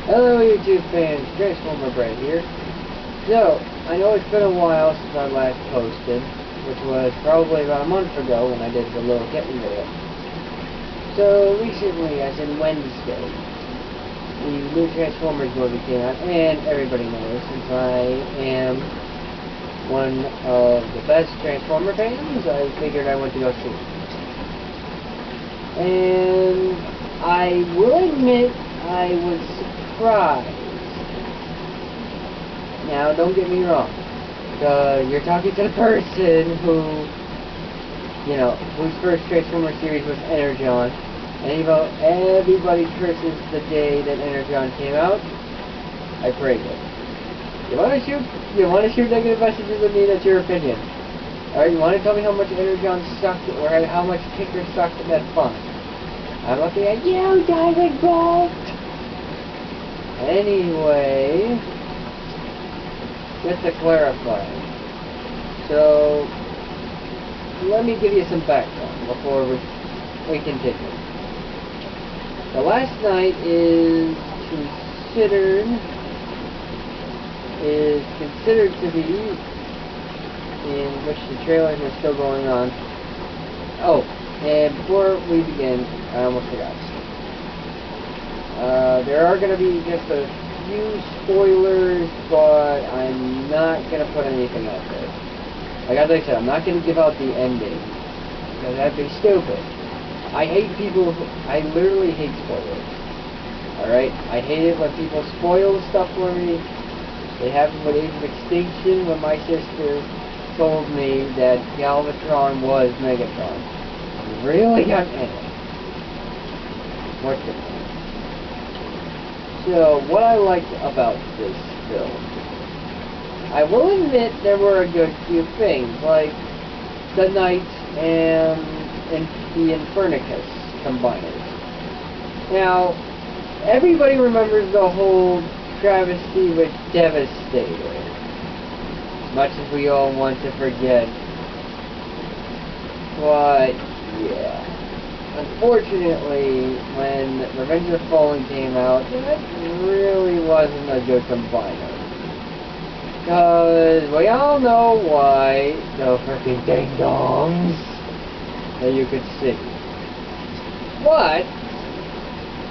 Hello YouTube fans, Transformerbrett here. So, I know it's been a while since I last posted, which was probably about a month ago when I did the little kitten video. So, recently, as in Wednesday, the new Transformers movie came out, and everybody knows, since I am one of the best Transformer fans, I figured I went to go see it. And I will admit, I was surprised. Now, don't get me wrong. You're talking to the person who, whose first Transformer series was Energon. And everybody curses the day that Energon came out. I praise it. You wanna shoot negative messages at me? That's your opinion. Alright, you wanna tell me how much Energon sucked or how much Kicker sucked? That's fine. I'm looking at you, Diamond Bolt! Anyway, just to clarify, so let me give you some background before we continue. The last night is considered to be, in which the trailers are still going on. Oh, and before we begin, I almost forgot. There are going to be just a few spoilers, but I'm not going to put anything out there. Like as I said, I'm not going to give out the ending, because that'd be stupid. I literally hate spoilers. Alright? I hate it when people spoil stuff for me. They happened with Age of Extinction when my sister told me that Galvatron was Megatron. Really got it. What's it? So, what I liked about this film, I will admit there were a good few things, like the Knight and the Infernicus combiners. Now, everybody remembers the whole travesty with Devastator, much as we all want to forget. But, yeah. Unfortunately, when Revenge of the Fallen came out, that really wasn't a good combiner. Because we all know why, the freaking ding-dongs that you could see. But,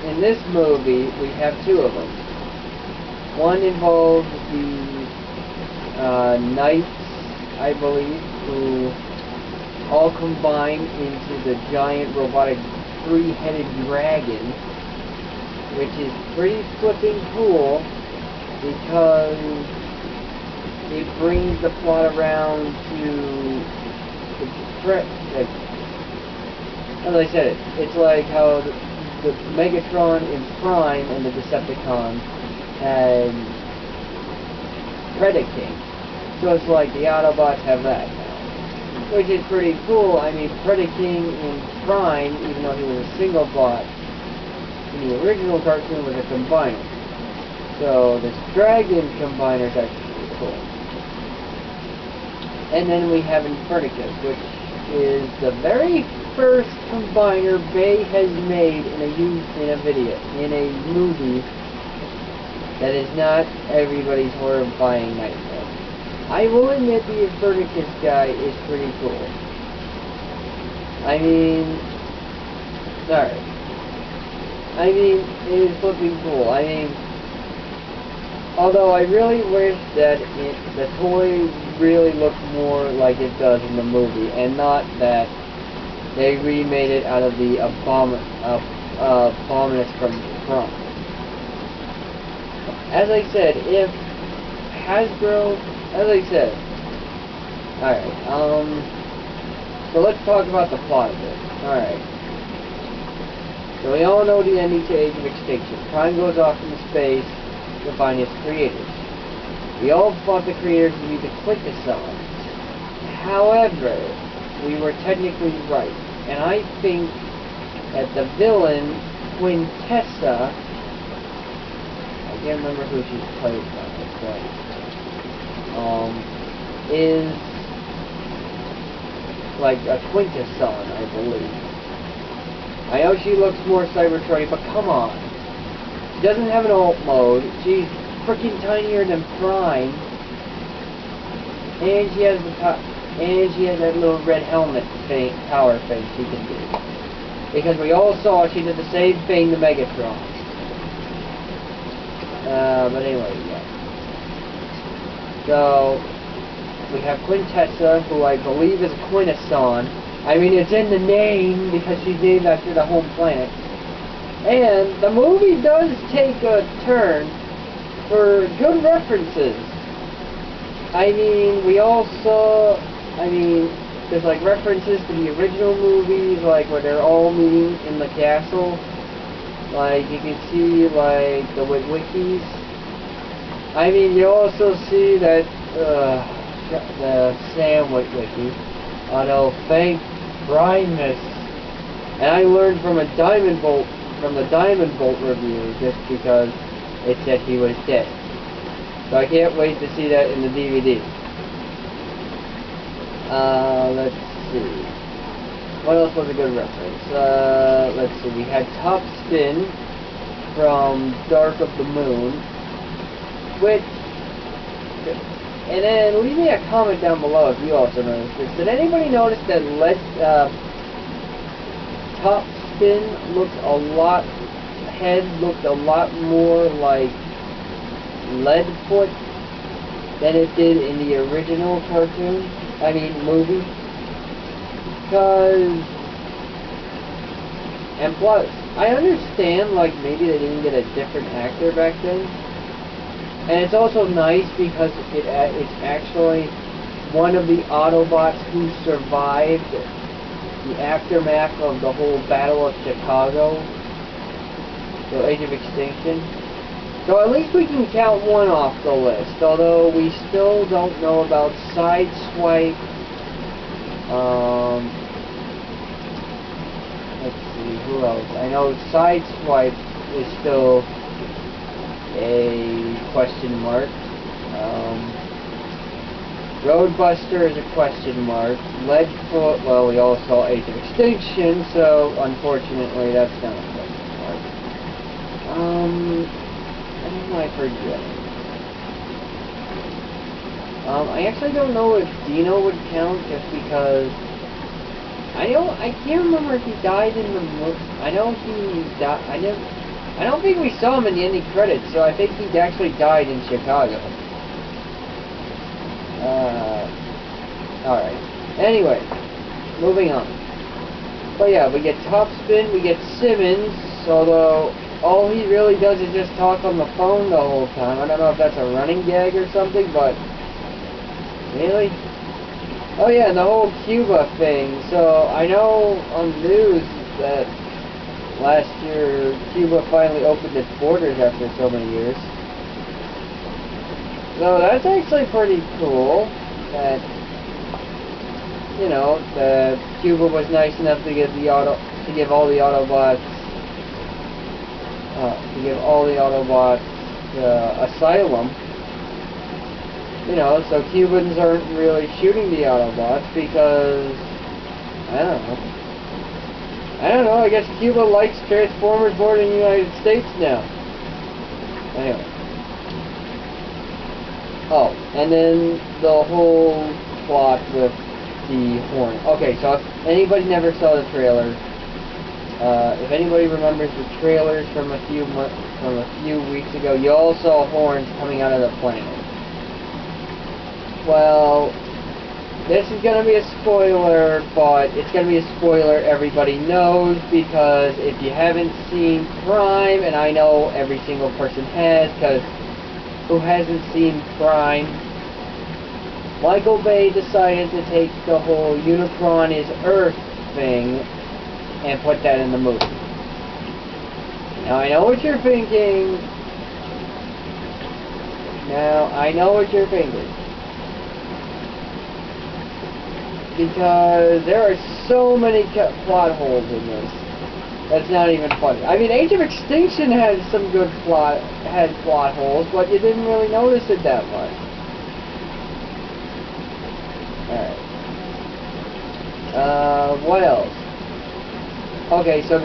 in this movie, we have two of them. One involves the Knights, I believe, who all combine into the giant robotic three-headed dragon, which is pretty flipping cool because it brings the plot around to as I said, it's like how the Megatron in Prime and the Decepticons had Predaking. So it's like the Autobots have that now, which is pretty cool. I mean, Predaking in Prime, even though he was a single bot, in the original cartoon was a combiner. So this Dragon combiner is actually pretty cool. And then we have Infernicus, which is the very first combiner Bay has made in a movie that is not everybody's horrifying nightmare. I will admit the Infernicus guy is pretty cool. I mean, sorry. I mean, it is flipping cool. I mean, although I really wish that the toy really looked more like it does in the movie, and not that they remade it out of the Abominus from Prime. As I said, if Hasbro, alright, so let's talk about the plot of it. Alright. So we all know the ending to Age of Extinction. Prime goes off into space to find its creators. We all thought the creators would be the Quintessons. However, we were technically right. And I think that the villain, Quintessa, I can't remember who she's played by, but, is like a Quintesson, I believe. I know she looks more Cybertronic, but come on. She doesn't have an alt mode. She's freaking tinier than Prime. And she has that little red helmet thing, power thing she can do. Because we all saw she did the same thing to Megatron. But anyway, yeah. So, we have Quintessa, who I believe is Quintesson. I mean, it's in the name because she's named after the home planet. And the movie does take a turn for good references. I mean, we all saw, there's like references to the original movies, like where they're all meeting in the castle. Like, you can see, like, the Witwickies. I mean, you also see that, the Sam Witwicky. Although, thank Primus. And I learned from the Diamond Bolt review, just because it said he was dead. So I can't wait to see that in the DVD. Let's see. What else was a good reference? Let's see. We had Top Spin from Dark of the Moon. Which... And then leave me a comment down below if you also noticed this. Did anybody notice that Top Spin looked a lot more like Leadfoot than it did in the original cartoon? Movie. And plus, I understand, like, maybe they didn't get a different actor back then. And it's also nice because it's actually one of the Autobots who survived the aftermath of the whole Battle of Chicago, the Age of Extinction. So at least we can count one off the list, although we still don't know about Sideswipe. Let's see, who else? I know Sideswipe is still a question mark. Roadbuster is a question mark. Leadfoot, well, we all saw Age of Extinction, so unfortunately that's not a question mark. What am I forgetting? I actually don't know if Dino would count, just because I can't remember if he died in the movie. I know he died. I don't think we saw him in the ending credits, so I think he actually died in Chicago. Alright. Anyway, moving on. But yeah, we get Topspin, we get Simmons, although all he really does is just talk on the phone the whole time. I don't know if that's a running gag or something, but... Really? Oh yeah, and the whole Cuba thing. So, I know on the news that last year Cuba finally opened its borders after so many years. So that's actually pretty cool that, you know, that Cuba was nice enough to give all the Autobots asylum. You know, so Cubans aren't really shooting the Autobots because, I don't know, I guess Cuba likes Transformers more than the United States now. Anyway. Oh, and then the whole plot with the Hornet. Okay, so if anybody never saw the trailer, if anybody remembers the trailers from a few weeks ago, you all saw horns coming out of the planet. Well, this is going to be a spoiler, but it's going to be a spoiler everybody knows, because if you haven't seen Prime, and I know every single person has, because who hasn't seen Prime, Michael Bay decided to take the whole Unicron is Earth thing and put that in the movie. Now, I know what you're thinking. Because there are so many plot holes in this. That's not even funny. I mean, Age of Extinction had some good plot holes, but you didn't really notice it that much. Alright. What else? Okay, so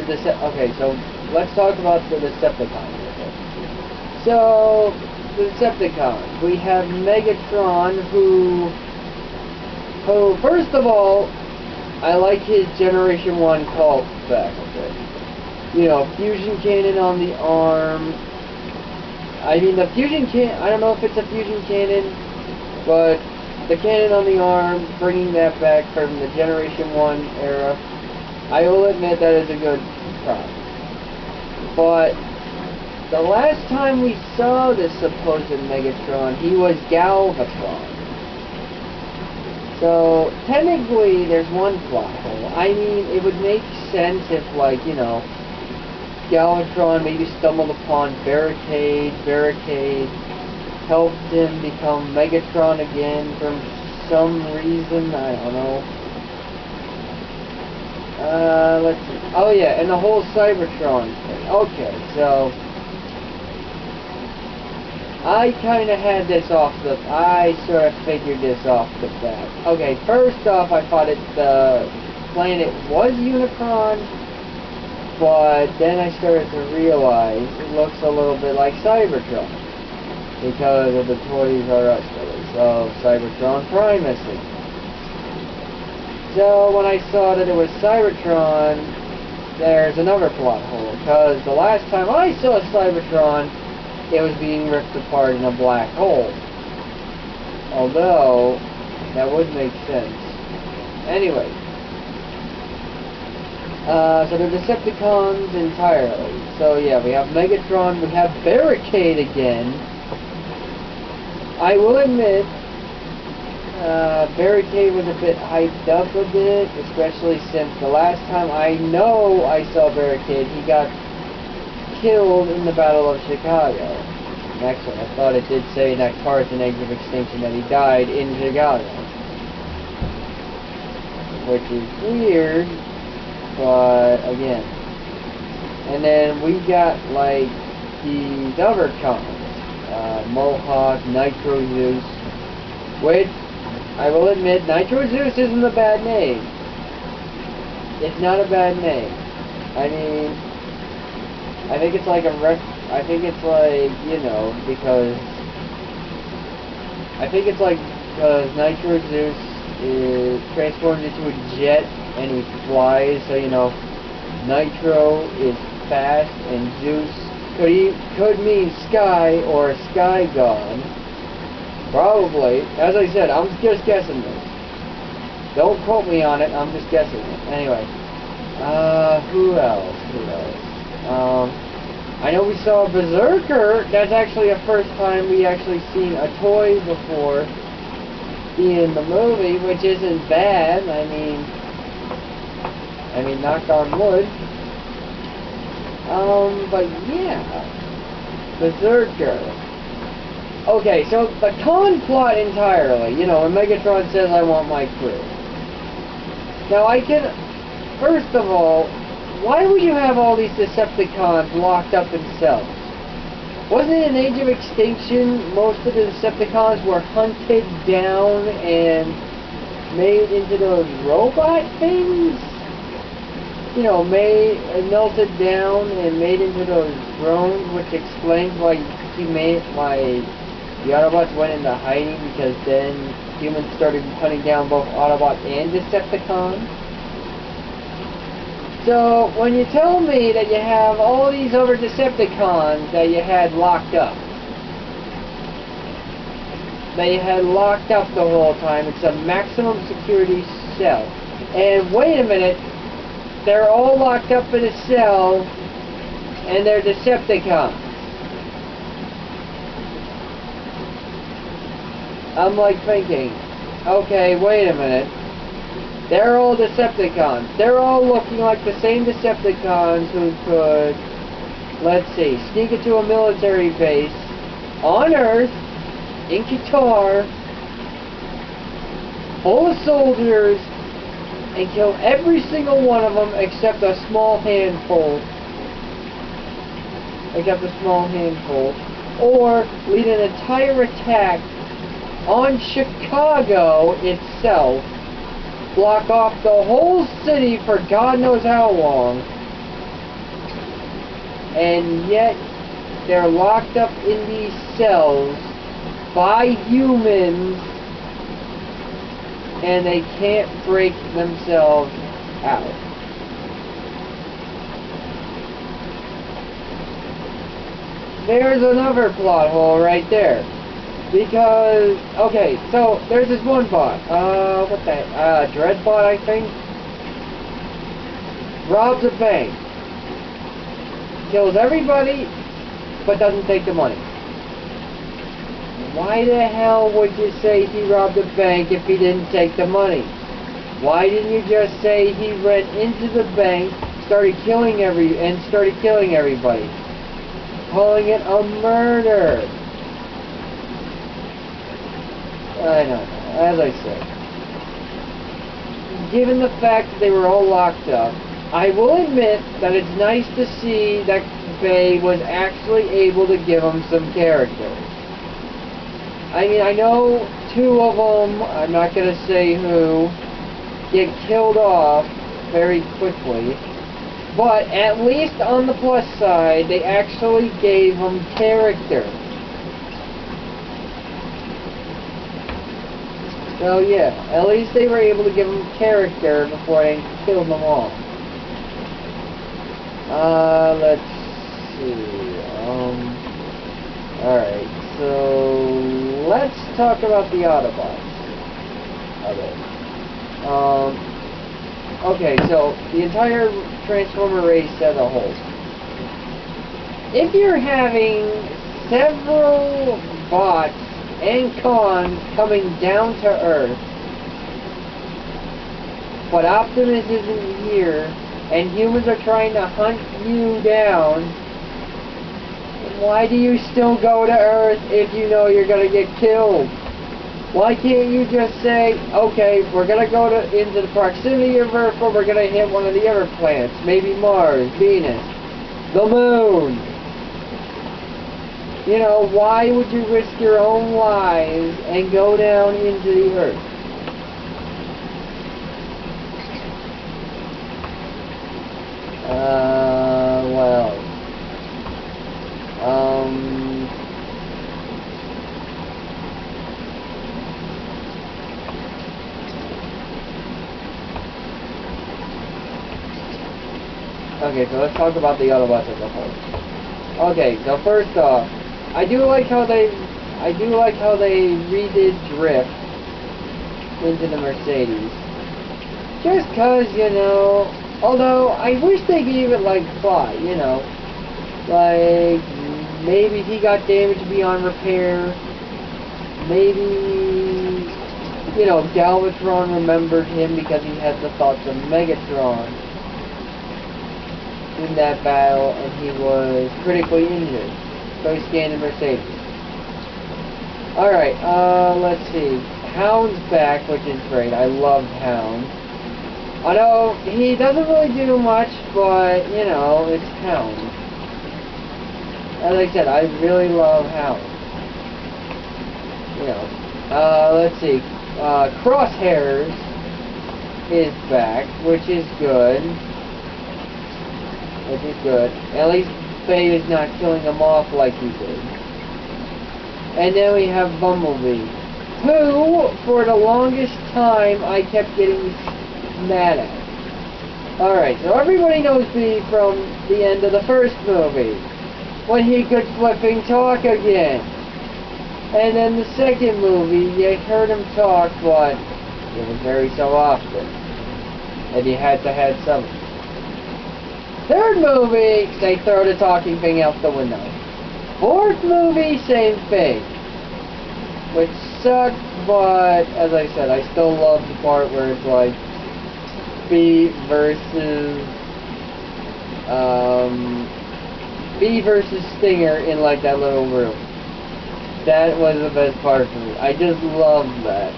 let's talk about the Decepticons. So, the Decepticons. We have Megatron, who first of all, I like his Generation 1 cult back a bit. You know, fusion cannon on the arm. I mean, the fusion cannon, I don't know if it's a fusion cannon, but the cannon on the arm, bringing that back from the Generation 1 era, I will admit that is a good prop. But the last time we saw this supposed Megatron, he was Galvatron. So, technically, there's one plot hole. I mean, it would make sense if, like, you know, Galvatron maybe stumbled upon Barricade helped him become Megatron again for some reason, I don't know. Let's see. Oh yeah, and the whole Cybertron thing. Okay, so I kinda had this I sort of figured this off the bat. Okay, first off, I thought the planet was Unicron, but then I started to realize it looks a little bit like Cybertron because of the Toys R Us release of Cybertron Primacy. So when I saw that it was Cybertron, there's another plot hole, because the last time I saw Cybertron, it was being ripped apart in a black hole. Although, that would make sense. Anyway. So the Decepticons entirely. So yeah, we have Megatron, we have Barricade again. I will admit, Barricade was a bit hyped up a bit, especially since the last time I know I saw Barricade, he got killed in the Battle of Chicago. Actually, I thought it did say in that Cards and Age of Extinction that he died in Chicago. Which is weird, but again. And then we got, like, these other cons. Mohawk, Nitro Zeus, which, I will admit, Nitro Zeus isn't a bad name. It's not a bad name. I mean, I think it's like I think it's like, you know, because Nitro Zeus transforms into a jet and he flies, so, you know, Nitro is fast and Zeus could mean sky or sky god. Probably. As I said, I'm just guessing this. Don't quote me on it, I'm just guessing it. Anyway. Who else? I know we saw Berserker. That's actually the first time we actually seen a toy before in the movie, which isn't bad. I mean, knock on wood. But yeah, Berserker. Okay, so the con plot entirely, you know, when Megatron says, I want my crew. Now first of all, why would you have all these Decepticons locked up in cells? Wasn't it in Age of Extinction, most of the Decepticons were hunted down and made into those robot things? You know, melted down and made into those drones, which explains why the Autobots went into hiding, because then humans started hunting down both Autobots and Decepticons. So, when you tell me that you have all these other Decepticons that you had locked up, the whole time, it's a maximum security cell. And wait a minute, they're all locked up in a cell, and they're Decepticons. I'm like thinking, okay, wait a minute. They're all Decepticons. They're all looking like the same Decepticons who could, let's see, sneak into a military base on Earth, in Qatar, full of soldiers, and kill every single one of them except a small handful. Or lead an entire attack on Chicago itself, block off the whole city for God knows how long, and yet they're locked up in these cells by humans, and they can't break themselves out. There's another plot hole right there. Because, okay, so there's this one bot. What the heck? Dreadbot, I think. Robs a bank. Kills everybody, but doesn't take the money. Why the hell would you say he robbed a bank if he didn't take the money? Why didn't you just say he went into the bank, started killing everybody? Calling it a murder. I don't know. As I said, given the fact that they were all locked up, I will admit that it's nice to see that Bay was actually able to give them some character. I mean, I know two of them, I'm not going to say who, get killed off very quickly, but at least on the plus side, they actually gave them character. So yeah, at least they were able to give them character before they killed them all. Let's see. Alright, so let's talk about the Autobots. Okay, so the entire Transformer race as a whole. If you're having several bots and cons coming down to Earth, but Optimus isn't here, and humans are trying to hunt you down, why do you still go to Earth if you know you're gonna get killed? Why can't you just say, okay, we're gonna go into the proximity of Earth, or we're gonna hit one of the other planets, maybe Mars, Venus, the Moon? You know, why would you risk your own lives and go down into the Earth? Well, okay, so let's talk about the Autobots as a whole. Okay, so first off, I do like how they redid Drift into the Mercedes. Just cause, you know, although I wish they gave it like Fly, you know. Like maybe he got damaged beyond repair. Maybe, you know, Galvatron remembered him because he had the thoughts of Megatron in that battle, and he was critically injured. So he scanned the Mercedes. Alright, let's see. Hound's back, which is great. I love Hound. Although, he doesn't really do much, but, you know, it's Hound. As I said, I really love Hound. You know. Let's see. Crosshairs is back, which is good. At least Faye is not killing them off like he did. And then we have Bumblebee, who, for the longest time, I kept getting mad at. Alright, so everybody knows Bee from the end of the first movie, when he could flipping talk again. And then the second movie, you heard him talk, but it was very so often. And you had to have something. Third movie, they throw the talking thing out the window. Fourth movie, same thing. Which sucked, but as I said, I still love the part where it's like Bee versus Stinger in like that little room. That was the best part for me. I just love that.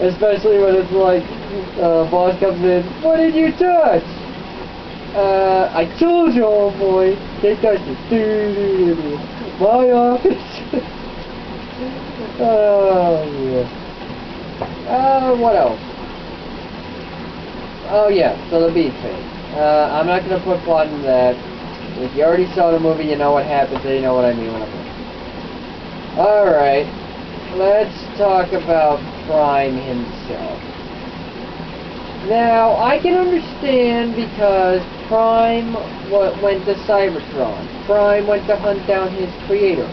Especially when it's like, boss comes in, what did you touch? I told you, old boy, they touched it. My office. Oh, yeah. What else? Oh, yeah, so the Bee thing. I'm not going to put plot in that. If you already saw the movie, you know what happens, so you know what I mean when I'm Alright, let's talk about Prime himself. Now, I can understand because Prime went to Cybertron. Prime went to hunt down his creator.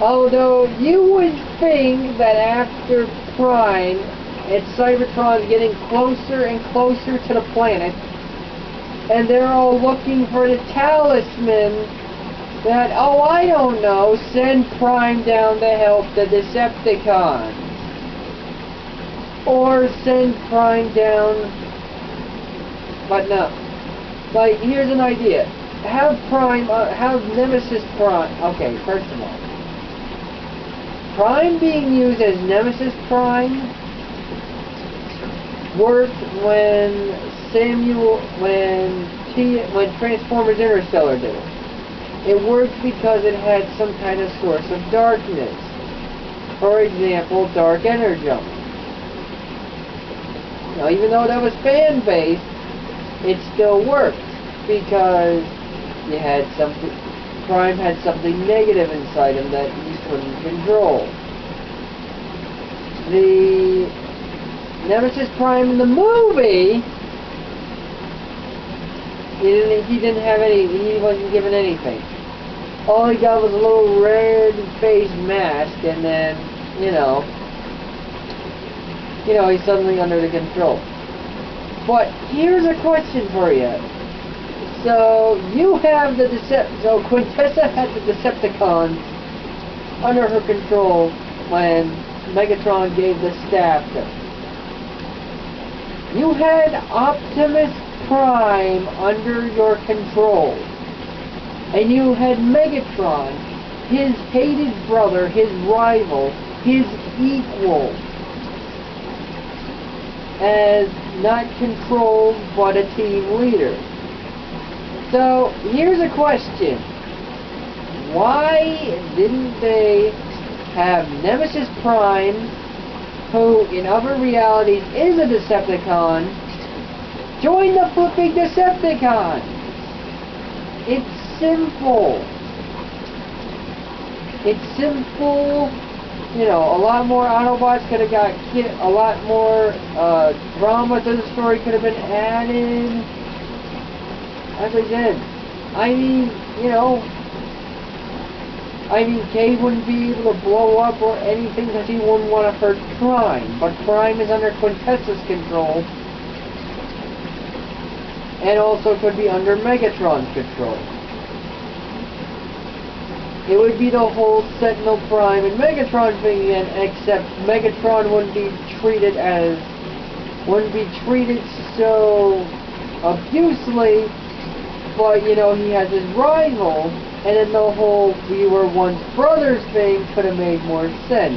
Although, you would think that after Prime, and Cybertron's getting closer and closer to the planet, and they're all looking for the talisman, that, oh, I don't know, send Prime down to help the Decepticons. Or send Prime down, but no. Like, here's an idea. Have Prime, have Nemesis Prime, okay, first of all. Prime being used as Nemesis Prime worked when when Transformers Interstellar did it. It worked because it had some kind of source of darkness. For example, dark energy. Now, even though that was fan-based, it still worked because you had something. Prime had something negative inside him that he couldn't control. The Nemesis Prime in the movie, he didn't have any. He wasn't given anything. All he got was a little red face mask, and then he's suddenly under the control. But here's a question for you. So you have the so Quintessa had the Decepticons under her control when Megatron gave the staff to her. You had Optimus Prime under your control. And you had Megatron, his hated brother, his rival, his equal, as not controlled but a team leader. So, here's a question. Why didn't they have Nemesis Prime, who in other realities is a Decepticon, join the flipping Decepticons? It's simple. It's simple. A lot more Autobots could have got a lot more drama to the story could have been added. As I said, Cave wouldn't be able to blow up or anything because he wouldn't want to hurt Prime. But Prime is under Quintessa's control. And also could be under Megatron's control. It would be the whole Sentinel Prime and Megatron thing again, except Megatron wouldn't be treated so abusively, but he has his rival, and then the whole we were once brothers thing could have made more sense.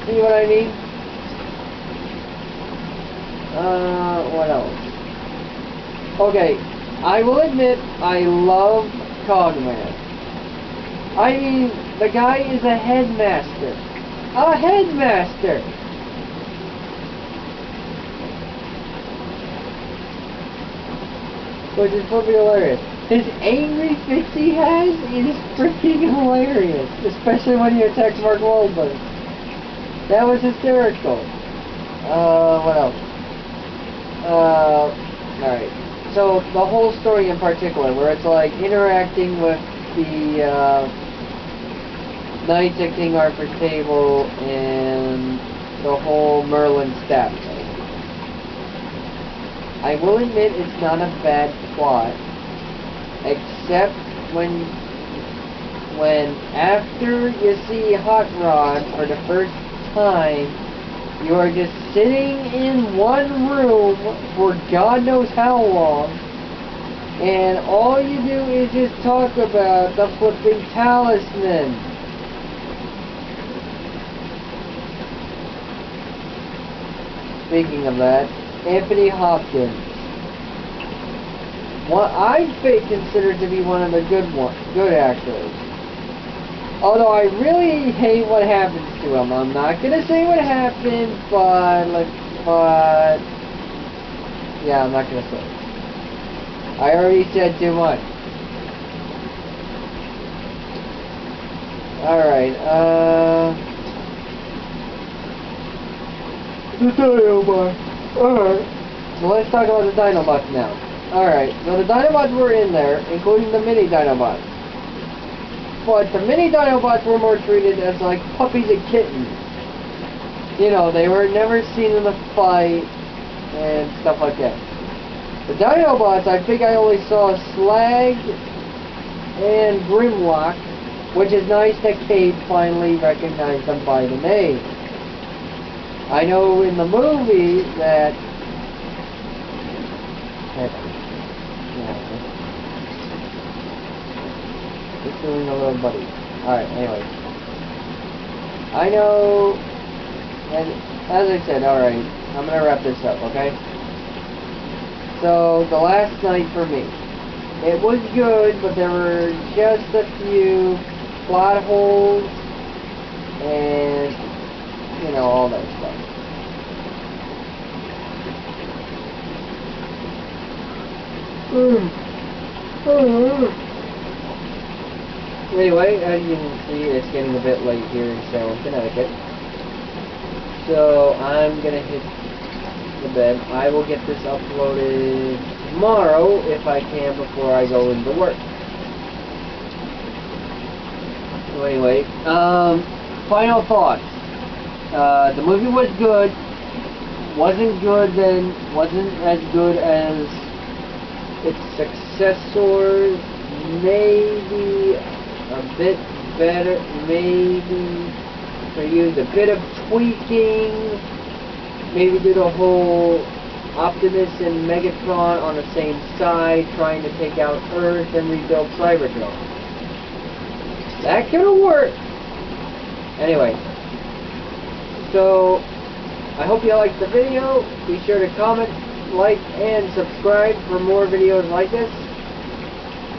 See what I mean? What else? Okay. I will admit, I love Cogman. The guy is a headmaster. A headmaster! Which is pretty hilarious. His angry fits he has is freaking hilarious. Especially when he attacks Mark Wahlberg. That was hysterical. What else? Alright. So, the whole story in particular, where it's like interacting with the Knights at King Arthur's table and the whole Merlin staff thing. I will admit it's not a bad plot, except when after you see Hot Rod for the first time, you are just sitting in one room for God knows how long, and all you do is just talk about the flipping talisman. Speaking of that, Anthony Hopkins. What I'd consider to be one of the good actors. Although I really hate what happens to him. I'm not gonna say what happened, but Yeah, I'm not gonna say. I already said too much. Alright, the Dinobots. Alright. So let's talk about the Dinobots now. Alright, so the Dinobots were in there, including the mini Dinobots. But the mini Dinobots were more treated as like puppies and kittens. You know, they were never seen in a fight and stuff like that. The Dinobots, I think I only saw Slag and Grimlock, which is nice that Cade finally recognized them by the name. I know in the movie that... Just doing a little buddy. Alright, anyway. I know... And as I said, alright, I'm gonna wrap this up, okay? So, the last night for me. It was good, but there were just a few plot holes and, you know, all that stuff. Anyway, as you can see, it's getting a bit late here in Salem, Connecticut. So, I'm gonna hit the bed. I will get this uploaded tomorrow, if I can, before I go into work. So anyway, final thoughts. The movie was good. Wasn't as good as its successors. Maybe a bit better. Maybe they used a bit of tweaking. Maybe do the whole Optimus and Megatron on the same side, trying to take out Earth and rebuild Cybertron. That could have worked. Anyway, so I hope you liked the video. Be sure to comment, like, and subscribe for more videos like this.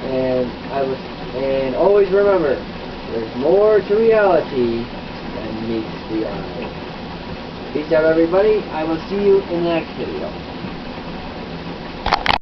And always remember, there's more to reality than meets the eye. Peace out, everybody. I will see you in the next video.